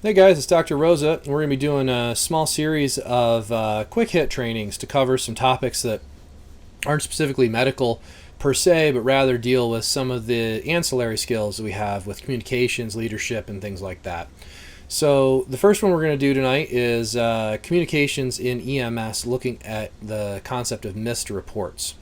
Hey guys, it's Dr. Rosa, and we're going to be doing a small series of quick hit trainings to cover some topics that aren't specifically medical per se, but rather deal with some of the ancillary skills that we have with communications, leadership, and things like that. So, the first one we're going to do tonight is communications in EMS, looking at the concept of missed reports.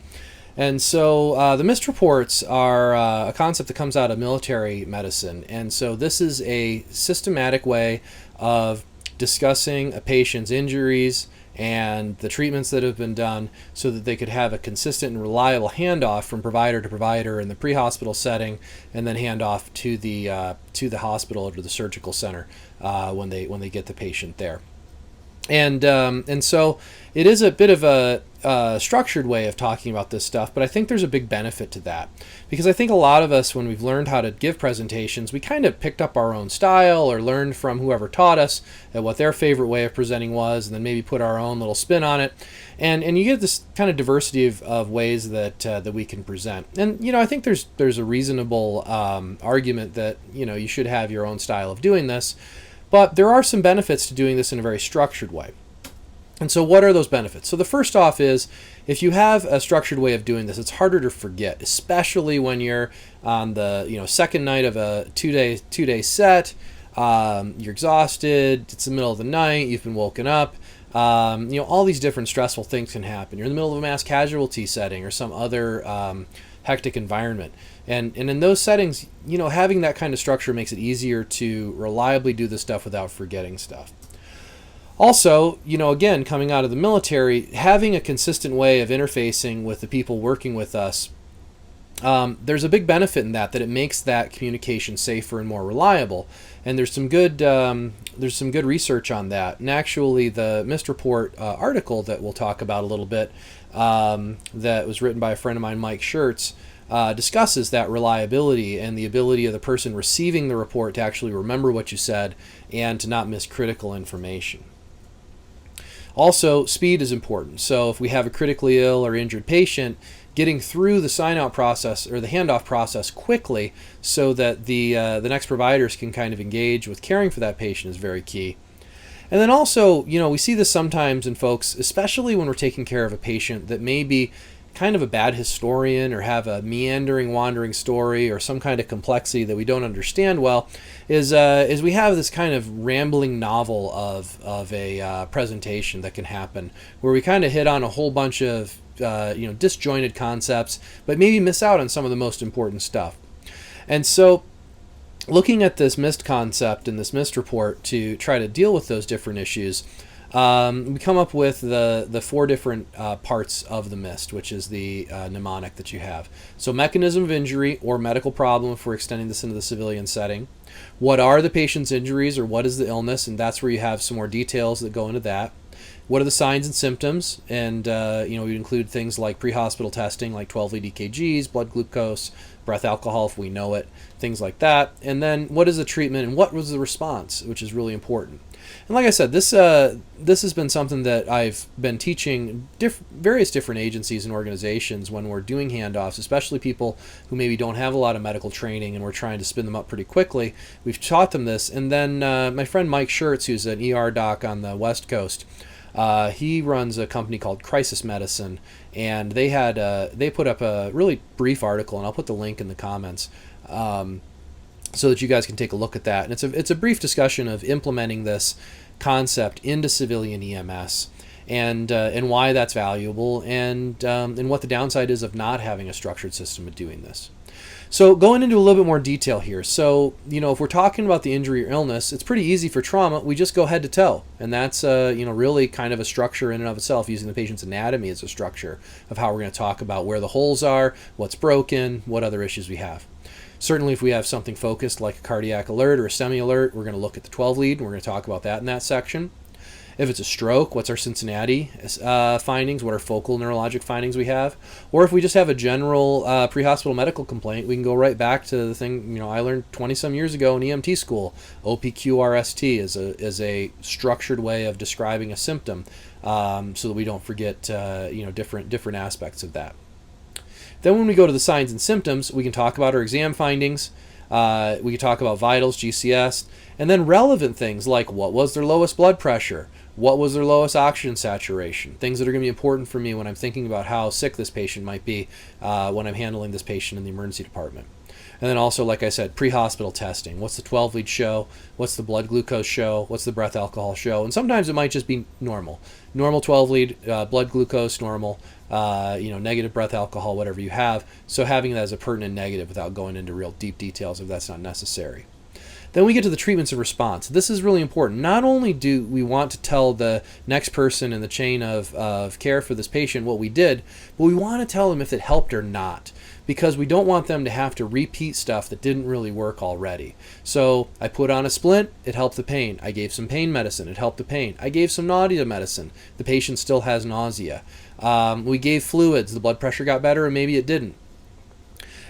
And so the missed reports are a concept that comes out of military medicine. And so this is a systematic way of discussing a patient's injuries and the treatments that have been done so that they could have a consistent and reliable handoff from provider to provider in the pre-hospital setting, and then handoff to the hospital or to the surgical center when they get the patient there. And so it is a bit of a structured way of talking about this stuff, but I think there's a big benefit to that, because I think a lot of us, when we've learned how to give presentations, we kind of picked up our own style or learned from whoever taught us what their favorite way of presenting was, and then maybe put our own little spin on it, and you get this kind of diversity of ways that we can present. And I think there's a reasonable argument that you should have your own style of doing this. But there are some benefits to doing this in a very structured way. And so what are those benefits? So the first off is, if you have a structured way of doing this, it's harder to forget, especially when you're on the second night of a two-day set. You're exhausted. It's the middle of the night. You've been woken up. All these different stressful things can happen. You're in the middle of a mass casualty setting or some other hectic environment. And in those settings, having that kind of structure makes it easier to reliably do this stuff without forgetting stuff. Also, again, coming out of the military, having a consistent way of interfacing with the people working with us, there's a big benefit in that it makes that communication safer and more reliable. And there's some good research on that. And actually, the Missed Report article that we'll talk about a little bit, that was written by a friend of mine, Mike Schertz, discusses that reliability and the ability of the person receiving the report to actually remember what you said and to not miss critical information. Also, speed is important. So if we have a critically ill or injured patient, getting through the sign-out process or the handoff process quickly so that the next providers can kind of engage with caring for that patient is very key. And then also, we see this sometimes in folks, especially when we're taking care of a patient that may be kind of a bad historian or have a meandering, wandering story or some kind of complexity that we don't understand well, is we have this kind of rambling novel of a presentation that can happen where we kind of hit on a whole bunch of disjointed concepts, but maybe miss out on some of the most important stuff. And so, looking at this missed concept and this missed report to try to deal with those different issues, we come up with the four different parts of the missed, which is the mnemonic that you have. So, mechanism of injury or medical problem, if we're extending this into the civilian setting. What are the patient's injuries, or what is the illness? And that's where you have some more details that go into that. What are the signs and symptoms? And we include things like pre-hospital testing, like 12-lead EKGs, blood glucose, breath alcohol if we know it, things like that. And then what is the treatment and what was the response, which is really important. And like I said, this has been something that I've been teaching various different agencies and organizations when we're doing handoffs, especially people who maybe don't have a lot of medical training and we're trying to spin them up pretty quickly. We've taught them this. And then my friend Mike Schertz, who's an ER doc on the West Coast, he runs a company called Crisis Medicine, and they put up a really brief article, and I'll put the link in the comments, so that you guys can take a look at that. And it's a brief discussion of implementing this concept into civilian EMS, and why that's valuable, and what the downside is of not having a structured system of doing this. So going into a little bit more detail here. So, if we're talking about the injury or illness, it's pretty easy for trauma. We just go head to toe. And that's, really kind of a structure in and of itself, using the patient's anatomy as a structure of how we're going to talk about where the holes are, what's broken, what other issues we have. Certainly, if we have something focused like a cardiac alert or a STEMI alert, we're going to look at the 12-lead, and we're going to talk about that in that section. If it's a stroke, what's our Cincinnati findings? What are focal neurologic findings we have? Or if we just have a general pre-hospital medical complaint, we can go right back to the thing I learned 20-some years ago in EMT school. OPQRST is a structured way of describing a symptom, so that we don't forget different aspects of that. Then when we go to the signs and symptoms, we can talk about our exam findings. We could talk about vitals, GCS, and then relevant things like what was their lowest blood pressure, what was their lowest oxygen saturation, things that are going to be important for me when I'm thinking about how sick this patient might be when I'm handling this patient in the emergency department. And then also, like I said, pre-hospital testing. What's the 12 lead show? What's the blood glucose show? What's the breath alcohol show? And sometimes it might just be normal. Normal 12 lead, blood glucose, normal, negative breath alcohol, whatever you have. So having that as a pertinent negative without going into real deep details if that's not necessary. Then we get to the treatments of response. This is really important. Not only do we want to tell the next person in the chain of care for this patient what we did, but we want to tell them if it helped or not, because we don't want them to have to repeat stuff that didn't really work already. So I put on a splint, it helped the pain. I gave some pain medicine, it helped the pain. I gave some nausea medicine, the patient still has nausea. We gave fluids, the blood pressure got better, or maybe it didn't.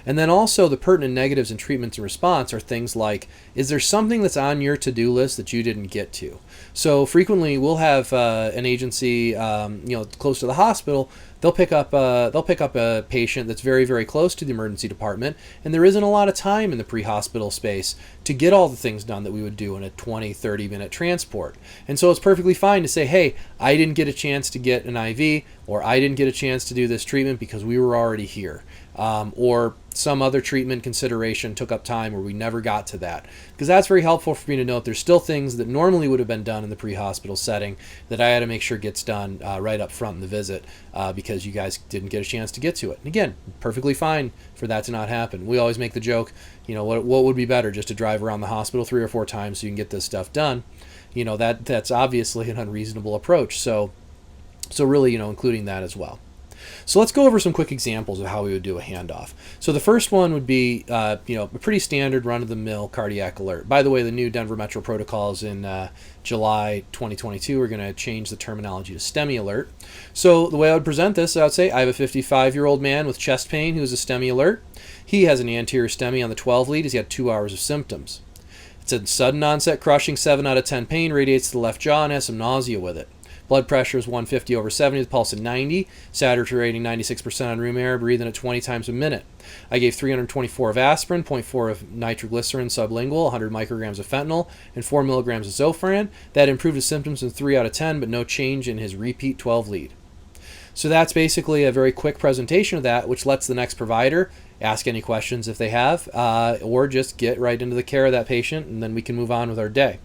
And then also the pertinent negatives in treatment and response are things like, is there something that's on your to-do list that you didn't get to? So frequently we'll have an agency, close to the hospital. They'll pick up a patient that's very, very close to the emergency department, and there isn't a lot of time in the pre-hospital space to get all the things done that we would do in a 20, 30-minute transport. And so it's perfectly fine to say, hey, I didn't get a chance to get an IV, or I didn't get a chance to do this treatment because we were already here. Or some other treatment consideration took up time or we never got to that. Because that's very helpful for me to note there's still things that normally would have been done in the pre-hospital setting that I had to make sure gets done right up front in the visit because you guys didn't get a chance to get to it. And again, perfectly fine for that to not happen. We always make the joke, what would be better, just to drive around the hospital 3 or 4 times so you can get this stuff done? That's obviously an unreasonable approach. So really, including that as well. So let's go over some quick examples of how we would do a handoff. So the first one would be, a pretty standard run-of-the-mill cardiac alert. By the way, the new Denver Metro protocols in July 2022 are going to change the terminology to STEMI alert. So the way I would present this, I would say I have a 55-year-old man with chest pain who is a STEMI alert. He has an anterior STEMI on the 12 lead. He's got 2 hours of symptoms. It's a sudden onset crushing 7 out of 10 pain, radiates to the left jaw, and has some nausea with it. Blood pressure is 150/70, the pulse at 90, saturating 96% on room air, breathing at 20 times a minute. I gave 324 of aspirin, 0.4 of nitroglycerin sublingual, 100 micrograms of fentanyl, and 4 milligrams of Zofran. That improved his symptoms in 3 out of 10, but no change in his repeat 12 lead. So that's basically a very quick presentation of that, which lets the next provider ask any questions if they have, or just get right into the care of that patient, and then we can move on with our day.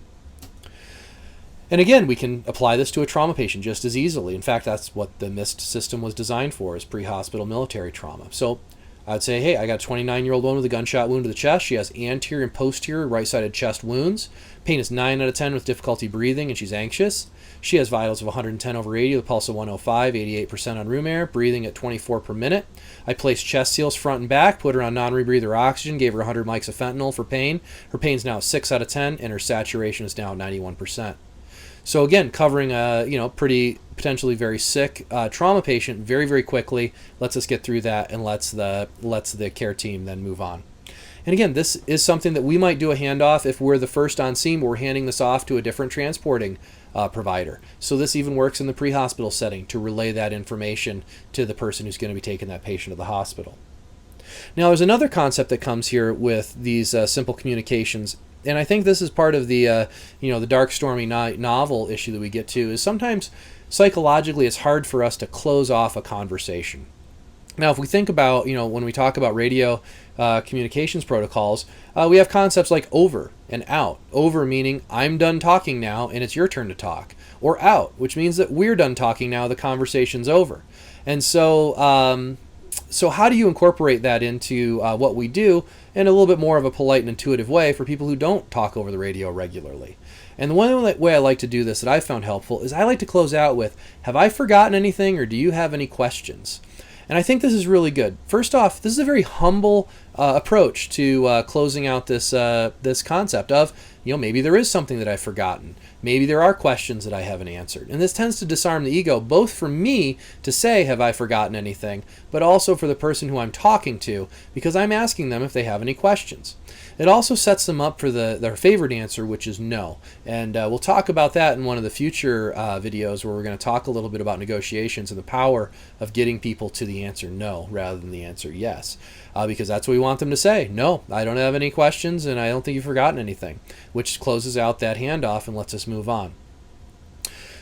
And again, we can apply this to a trauma patient just as easily. In fact, that's what the MIST system was designed for, is pre-hospital military trauma. So I'd say, hey, I got a 29-year-old woman with a gunshot wound to the chest. She has anterior and posterior right-sided chest wounds. Pain is 9 out of 10 with difficulty breathing, and she's anxious. She has vitals of 110/80, with a pulse of 105, 88% on room air, breathing at 24 per minute. I placed chest seals front and back, put her on non-rebreather oxygen, gave her 100 mics of fentanyl for pain. Her pain's now 6 out of 10, and her saturation is now 91%. So again, covering a pretty potentially very sick trauma patient very, very quickly, lets us get through that and lets the care team then move on. And again, this is something that we might do a handoff if we're the first on scene, but we're handing this off to a different transporting provider. So this even works in the pre-hospital setting to relay that information to the person who's going to be taking that patient to the hospital. Now, there's another concept that comes here with these simple communications. And I think this is part of the, the dark, stormy novel issue that we get to, is sometimes psychologically it's hard for us to close off a conversation. Now, if we think about, when we talk about radio communications protocols, we have concepts like over and out. Over meaning I'm done talking now and it's your turn to talk. Or out, which means that we're done talking now, the conversation's over. And so, how do you incorporate that into what we do in a little bit more of a polite and intuitive way for people who don't talk over the radio regularly? And the one way I like to do this that I found helpful is I like to close out with, have I forgotten anything, or do you have any questions? And I think this is really good. First off, this is a very humble approach to closing out this concept of, maybe there is something that I've forgotten. Maybe there are questions that I haven't answered. And this tends to disarm the ego, both for me to say, have I forgotten anything, but also for the person who I'm talking to, because I'm asking them if they have any questions. It also sets them up for their favorite answer, which is no. And we'll talk about that in one of the future videos, where we're going to talk a little bit about negotiations and the power of getting people to the answer no rather than the answer yes. Because that's what we want them to say. No, I don't have any questions, and I don't think you've forgotten anything, which closes out that handoff and lets us move on.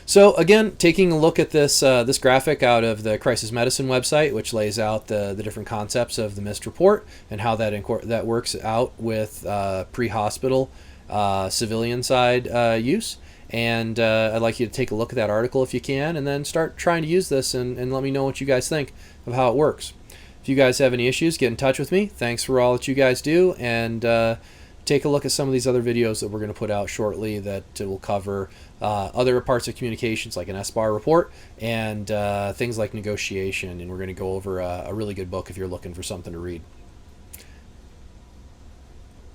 So again, taking a look at this this graphic out of the crisis medicine website, which lays out the different concepts of the MIST report and how that works out with pre-hospital civilian side use. And I'd like you to take a look at that article if you can, and then start trying to use this and let me know what you guys think of how it works. If you guys have any issues, get in touch with me. Thanks for all that you guys do, and take a look at some of these other videos that we're going to put out shortly that will cover other parts of communications, like an SBAR report and things like negotiation. And we're going to go over a really good book if you're looking for something to read.